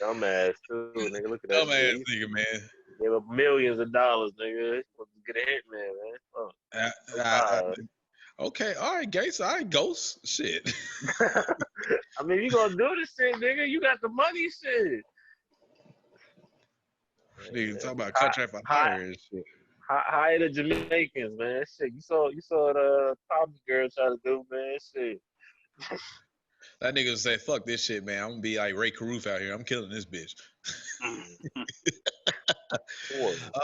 Dumbass, too, nigga. Look at that.
Dumbass nigga, man.
Gave up millions of dollars, nigga. Get a hit, man.
Okay, all right, Gates. All right, Ghost. Shit.
I mean, you gonna do this shit, nigga. You got the money, shit.
Nigga, talk about contract for hire and shit.
Hire the Jamaicans, man. Shit, you saw the Tommy girl try to do, man. Shit.
That nigga say, fuck this shit, man. I'm gonna be like Ray Caruth out here. I'm killing this bitch.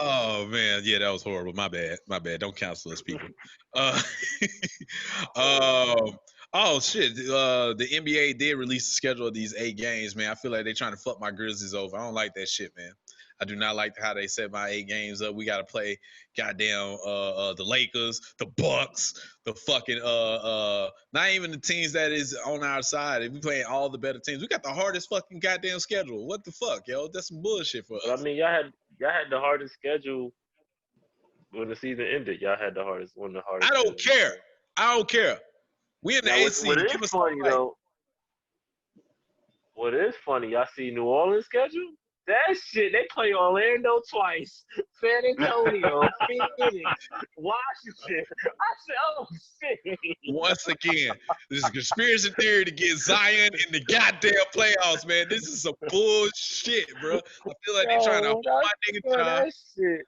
Oh man, yeah, that was horrible. My bad. Don't counsel us, people. Oh shit! The NBA did release the schedule of these 8 games, man. I feel like they're trying to fuck my Grizzlies over. I don't like that shit, man. I do not like how they set my 8 games up. We got to play goddamn the Lakers, the Bucks, the fucking not even the teams that is on our side. If we playing all the better teams, we got the hardest fucking goddamn schedule. What the fuck, yo? That's some bullshit for us.
But I mean, y'all had the hardest schedule when the season ended. Y'all had one of the hardest.
I don't care. I don't care. We in the
Now,
AC.
what
Give
is
us
funny though? What is funny? Y'all see New Orleans schedule? That shit, they play Orlando twice, San Antonio, Phoenix, Washington. I said, oh shit.
Once again, this is a conspiracy theory to get Zion in the goddamn playoffs, man. This is some bullshit, bro. I feel like they trying to hold my nigga job.
Shit.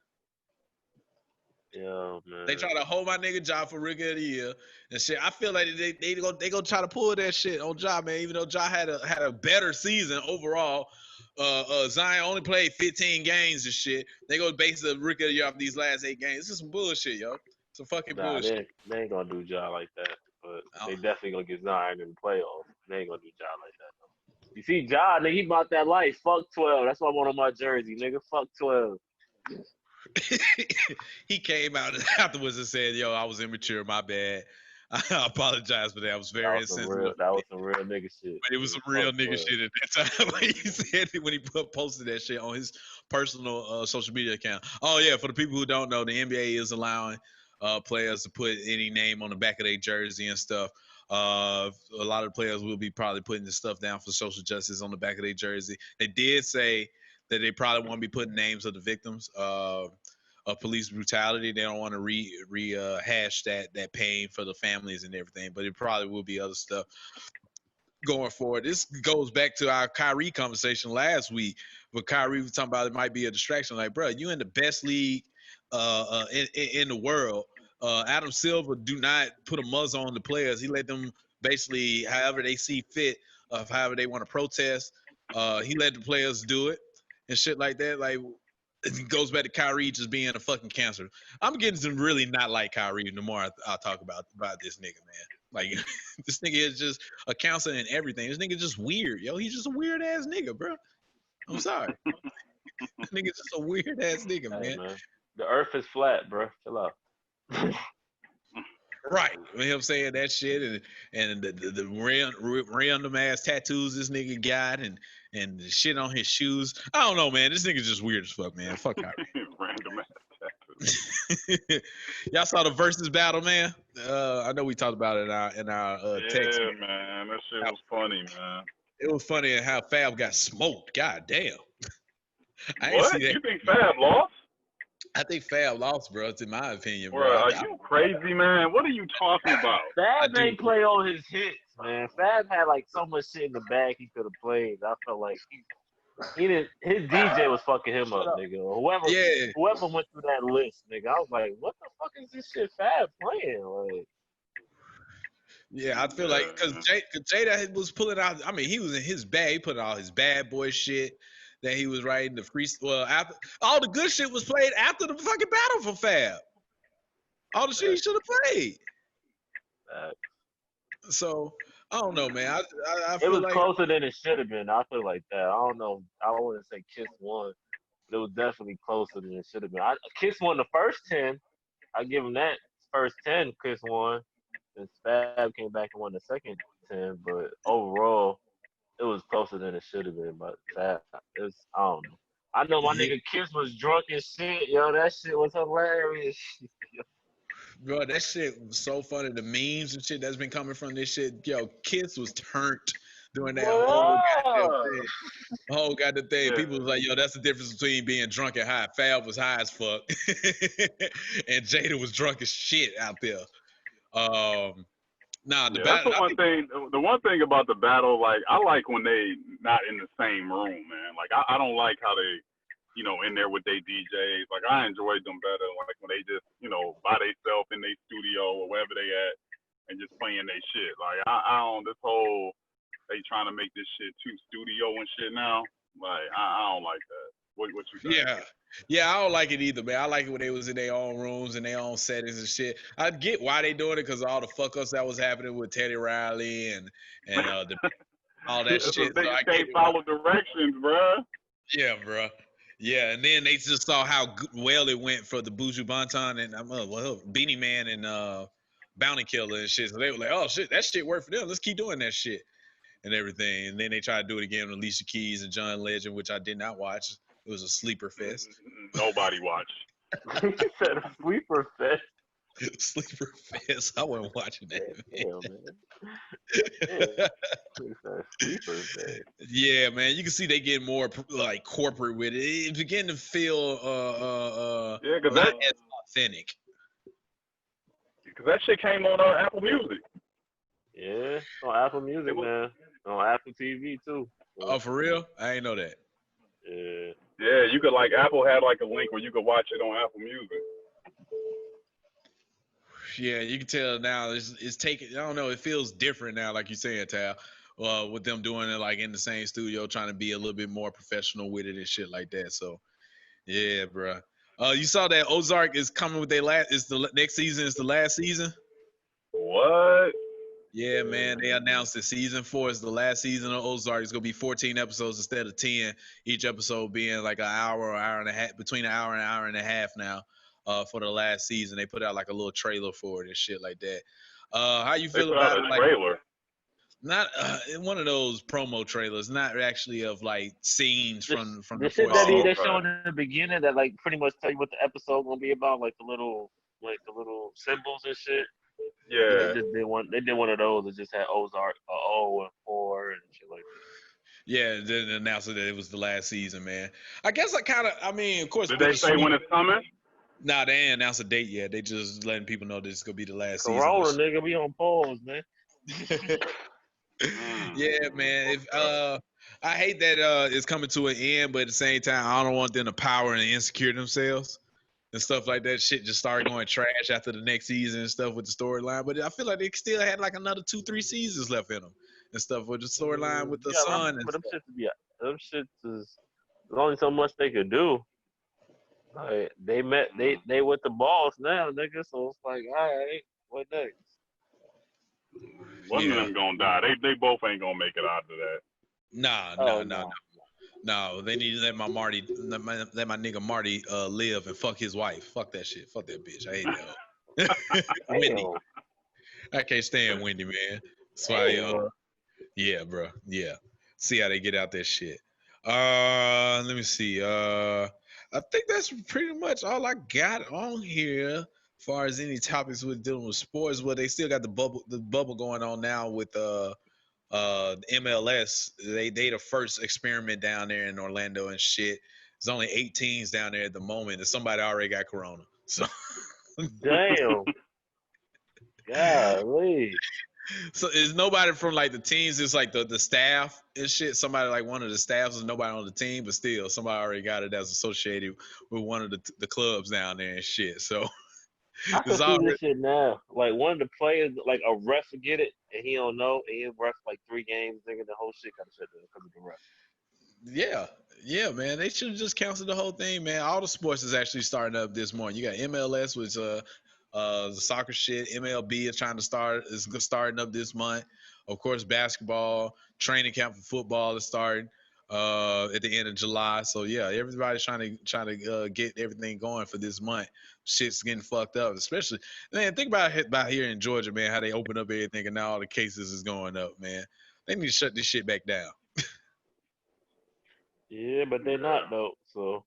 Yeah, man.
They try to hold my nigga job for Rookie of the Year and shit. I feel like they gonna try to pull that shit on Ja, man. Even though Ja had a better season overall. Zion only played 15 games and shit. They go base the Rookie of the Year off these last 8 games. This is some bullshit, yo. Some fucking bullshit.
They ain't gonna do Ja like that, but they definitely gonna get Zion in the playoffs. They ain't gonna do Ja like that, though. You see, Ja, nigga, he bought that life. Fuck 12. That's why I want on my jersey, nigga. Fuck 12.
He came out afterwards and said, "Yo, I was immature. My bad. I apologize for that. I was very insensitive."
That was some real nigga shit.
But it was some real nigga shit at that time. When he said it, when he posted that shit on his personal social media account. Oh yeah, for the people who don't know, the NBA is allowing players to put any name on the back of their jersey and stuff. A lot of the players will be probably putting the stuff down for social justice on the back of their jersey. They did say that they probably won't be putting names of the victims of police brutality. They don't want to rehash that pain for the families and everything, but it probably will be other stuff going forward. This goes back to our Kyrie conversation last week, where Kyrie was talking about it might be a distraction. Like, bro, you in the best league in the world. Adam Silver do not put a muzzle on the players. He let them basically however they see fit, of however they want to protest. He let the players do it and shit like that. Like, it goes back to Kyrie just being a fucking cancer. I'm getting to really not like Kyrie the more I talk about this nigga, man. Like, this nigga is just a counselor and everything. This nigga just weird, yo. He's just a weird ass nigga, bro. I'm sorry. This nigga's just a weird ass nigga, man.
The earth is flat, bro. Chill out.
Right. You know what I'm saying? That shit and the random ass tattoos this nigga got and the shit on his shoes. I don't know, man. This nigga's just weird as fuck, man. Fuck Kyrie.
Random ass tattoos.
Y'all saw the versus battle, man. I know we talked about it in our text.
Yeah, man. That shit was funny, man.
It was funny how Fab got smoked. God damn.
I ain't see that. You think Fab lost?
I think Fab lost, bro. It's in my opinion, bro.
Are you crazy, man? What are you talking about?
Fab ain't play all his hits, man. Fab had like so much shit in the bag he could have played. I felt like he didn't. His DJ was fucking him up, nigga. Whoever went through that list, nigga. I was like, what the fuck is this shit Fab playing? Like,
yeah, I feel like because Jada was pulling out. I mean, he was in his bag. He put out his bad boy shit that he was writing. The free, after all the good shit was played after the fucking battle for Fab. All the shit he should have played. So I don't know, man. I feel
it was
like
closer than it should have been. I feel like that. I don't know. I wouldn't say Kiss won, but it was definitely closer than it should have been. Kiss won the first 10. I give him that. First 10, Kiss won. And Fab came back and won the second 10. But overall, it was closer than it should have been. But Fab, I don't know. I know my nigga Kiss was drunk as shit, yo. That shit was hilarious.
Bro, that shit was so funny. The memes and shit that's been coming from this shit. Yo, Kiss was turned doing that whole goddamn thing.
Yeah.
People was like, yo, that's the difference between being drunk and high. Fab was high as fuck. And Jada was drunk as shit out there. The battle.
The one thing about the battle, like, I like when they not in the same room, man. Like, I don't like how they, in there with their DJs. Like, I enjoyed them better, like, when they just, by themselves in their studio or wherever they at and just playing their shit. Like, I don't, this whole, they trying to make this shit too studio and shit now. Like, I don't like that. What you think?
Yeah, I don't like it either, man. I like it when they was in their own rooms and their own settings and shit. I get why they doing it because of all the fuck ups that was happening with Teddy Riley and all that
That's
shit.
what
So I
niggas
get
can't
it.
follow directions, bruh.
Yeah, bro. Yeah, and then they just saw how well it went for the Buju Banton and Beanie Man and Bounty Killer and shit. So they were like, "Oh shit, that shit worked for them. Let's keep doing that shit and everything." And then they tried to do it again with Alicia Keys and John Legend, which I did not watch. It was a sleeper fest.
Nobody watched.
He said a sleeper fest.
Sleeper fest. I wasn't watching that.
Damn, man. Yeah. He said sleeper fest.
Yeah, man. You can see they get more like corporate with it. It's beginning to feel
Yeah, because
not as authentic.
that shit came on Apple Music.
Yeah, on Apple Music, man. On Apple TV too.
Oh, for real? I ain't know that.
Yeah.
Yeah, you could Apple had a link where you could watch it on Apple Music.
Yeah, you can tell now it's taking. I don't know. It feels different now, like you saying, Tal. With them doing it like in the same studio, trying to be a little bit more professional with it and shit like that. So, yeah, bro. You saw that Ozark is coming with their last. Is the next season? Is the last season?
What?
Yeah, man. They announced that season 4 is the last season of Ozark. It's gonna be 14 episodes instead of 10. Each episode being like an hour or hour and a half, between an hour and an hour and a half now. For the last season, they put out like a little trailer for it and shit like that. How you feel about it?
Like, trailer.
Not one of those promo trailers, not actually of like scenes from
the
the
shit
fourth
that
season.
they showing in the beginning that like pretty much tell you what the episode gonna be about, like the little symbols and shit.
Yeah.
They did one of those that just had Ozark, O and 4 and shit like that.
Yeah, then announced that it was the last season, man. I guess of course.
Did they say when it's coming?
Nah, they ain't announced a date yet. They just letting people know that it's gonna be the last
Corona,
season.
nigga, we on pause, man.
Yeah, man. I hate that it's coming to an end, but at the same time, I don't want them to power and insecure themselves and stuff like that. Shit just started going trash after the next season and stuff with the storyline. But I feel like they still had like another 2-3 seasons left in them and stuff with the storyline with the son.
But them shits is there's only so much they could do. Like they with the boss now, nigga. So it's like, all right, what next?
One of them gonna die. They both ain't gonna make it out of that.
No. They need to let my nigga Marty live and fuck his wife. Fuck that shit. Fuck that bitch. I hate that. Wendy. I can't stand Wendy, man. That's why. Yeah, bro. Yeah. See how they get out that shit. Let me see. I think that's pretty much all I got on here. As far as any topics with dealing with sports, well, they still got the bubble going on now with MLS. They the first experiment down there in Orlando and shit. There's only 8 teams down there at the moment, and somebody already got corona. So
damn. Golly.
So it's nobody from like the teams. It's like the staff and shit. Somebody like one of the staffs is nobody on the team, but still somebody already got it that's associated with one of the clubs down there and shit. So
I can see this shit now. Like one of the players, like a ref will get it and he don't know, and he'll ref like 3 games, nigga. The whole shit got shut down because of the ref.
Yeah, man. They should have just canceled the whole thing, man. All the sports is actually starting up this morning. You got MLS, which the soccer shit. MLB is starting up this month. Of course, basketball, training camp for football is starting at the end of July. So yeah, everybody's trying to get everything going for this month. Shit's getting fucked up, especially man. Think about here in Georgia, man. How they open up everything and now all the cases is going up, man. They need to shut this shit back down.
Yeah, but they're not though. So,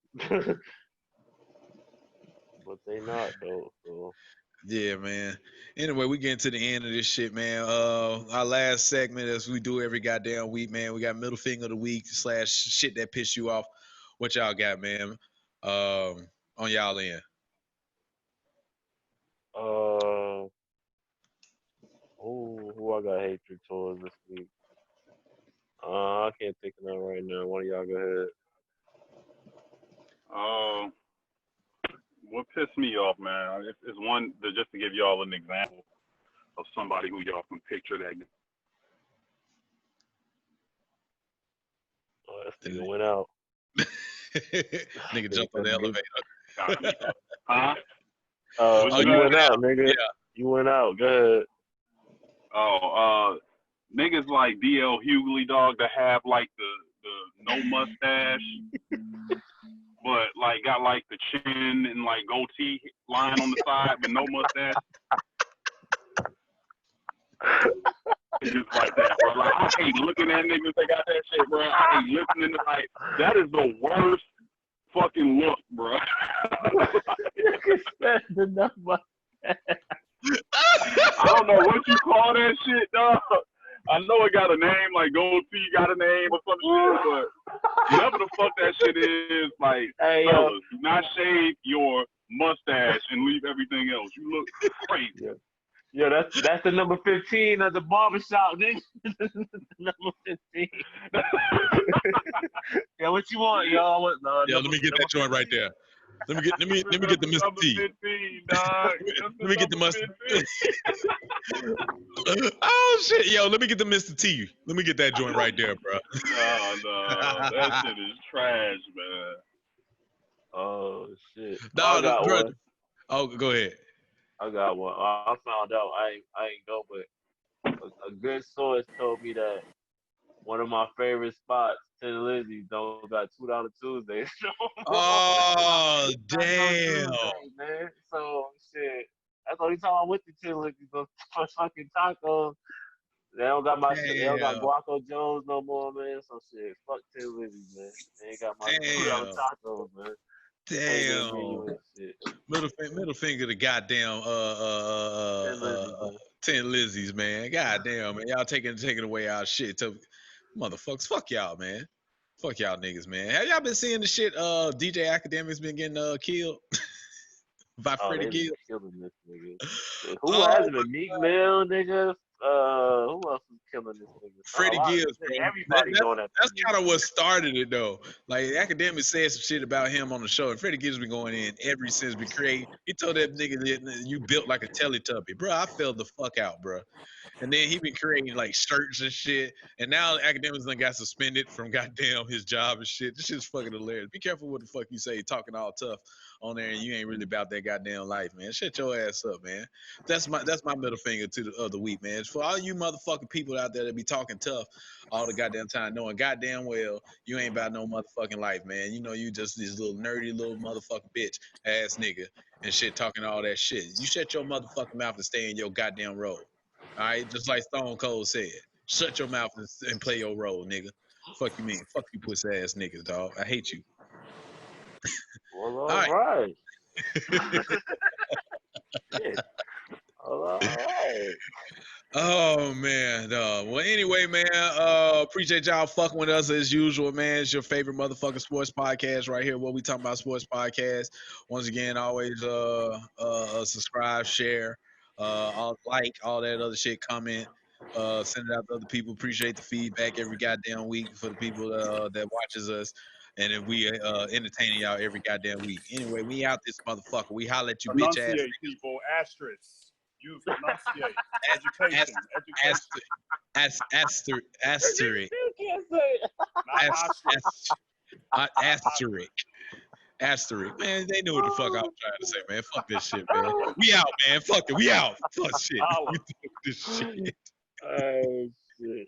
Yeah, man. Anyway, we getting to the end of this shit, man. Our last segment, as we do every goddamn week, man. We got middle finger of the week / shit that pissed you off. What y'all got, man? On y'all end.
Who I got hatred towards this week? I can't think of that right now. One of y'all go ahead.
What pissed me off, man, is one, just to give y'all an example of somebody who y'all can picture that.
Oh, that nigga went out.
Nigga jumped on the elevator.
Huh?
Oh,
What
you
you
went
got?
out, nigga.
Yeah.
You went out. Go ahead.
Oh, niggas like DL Hughley, dog, that have like the no mustache, but like got like the chin and like goatee line on the side, but no mustache. It's just like that, bro. Like, I hate looking at niggas that got that shit, bro. I hate listening to like that is the worst fucking look, bro.
The number.
I don't know what you call that shit, dog. I know it got a name, like goatee got a name or some shit, but whatever the fuck that shit is, like,
Hey,
fellas, do not shave your mustache and leave everything else. You look crazy.
Yeah. Yeah, that's the number 15 of the barbershop, nigga. Number 15. Yeah, what you want, y'all?
Yeah, let me get that joint right there. Let me get the Mr.
Number
T.
15, dog.
Let me get the mustard. Oh shit, yo, let me get the Mr. T. Let me get that joint right there, bro.
Oh no, that shit is trash, man.
Oh shit.
No,
I got
bro.
one.
Oh, go ahead.
I got one. I found out. I ain't go, but a good source told me that one of my favorite spots, Tin Lizzy's, don't got $2 Tuesdays.
Oh damn.
Tuesday, man. So shit. That's the only time I went to Tin Lizzy's for fucking tacos. They don't got my shit. They don't got
Damn.
Guaco Jones no more, man. So shit. Fuck Tin Lizzy's, man. They ain't got my $2 tacos, man.
Damn. Middle finger to goddamn Tin Lizzy's, man. Goddamn, man. Y'all taking away our shit. Motherfuckers, fuck y'all, man. Fuck y'all niggas, man. Have y'all been seeing the shit DJ Academic's been getting killed by Freddie
they
Gibbs?
killing this nigga. Who hasn't been? Meek Mill, nigga. Who else is killing this nigga?
Freddie Gibbs, bro.
Everybody going at
That's kind of what started it, though. Like, Academic said some shit about him on the show, and Freddie Gibbs been going in ever since we created. He told that nigga that you built like a Teletubby. Bro, I fell the fuck out, bro. And then he been creating like shirts and shit. And now Academics done got suspended from goddamn his job and shit. This shit's fucking hilarious. Be careful what the fuck you say, talking all tough on there, and you ain't really about that goddamn life, man. Shut your ass up, man. That's my middle finger to the other week, man. For all you motherfucking people out there that be talking tough all the goddamn time, knowing goddamn well you ain't about no motherfucking life, man. You know you just this little nerdy little motherfucking bitch ass nigga and shit talking all that shit. You shut your motherfucking mouth and stay in your goddamn role. All right, just like Stone Cold said, shut your mouth and play your role, nigga. Fuck you mean? Fuck you pussy ass niggas, dog. I hate you.
Well, all right. All right.
Oh man, well anyway, man, appreciate y'all fucking with us as usual, man. It's your favorite motherfucking sports podcast right here. What we talking about sports podcast. Once again, always subscribe, share, all that other shit, comment, send it out to other people. Appreciate the feedback every goddamn week for the people that watches us. And if we entertaining y'all every goddamn week. Anyway, we out this motherfucker. We holler at you, bitch ass niggas.
People, asterisk. Use enunciate. Education.
Asterisk. Asterisk. Man, they knew what the fuck I was trying to say, man. Fuck this shit, man. We out, man. Fuck it. We out. Fuck shit. We do this shit.
Oh, shit.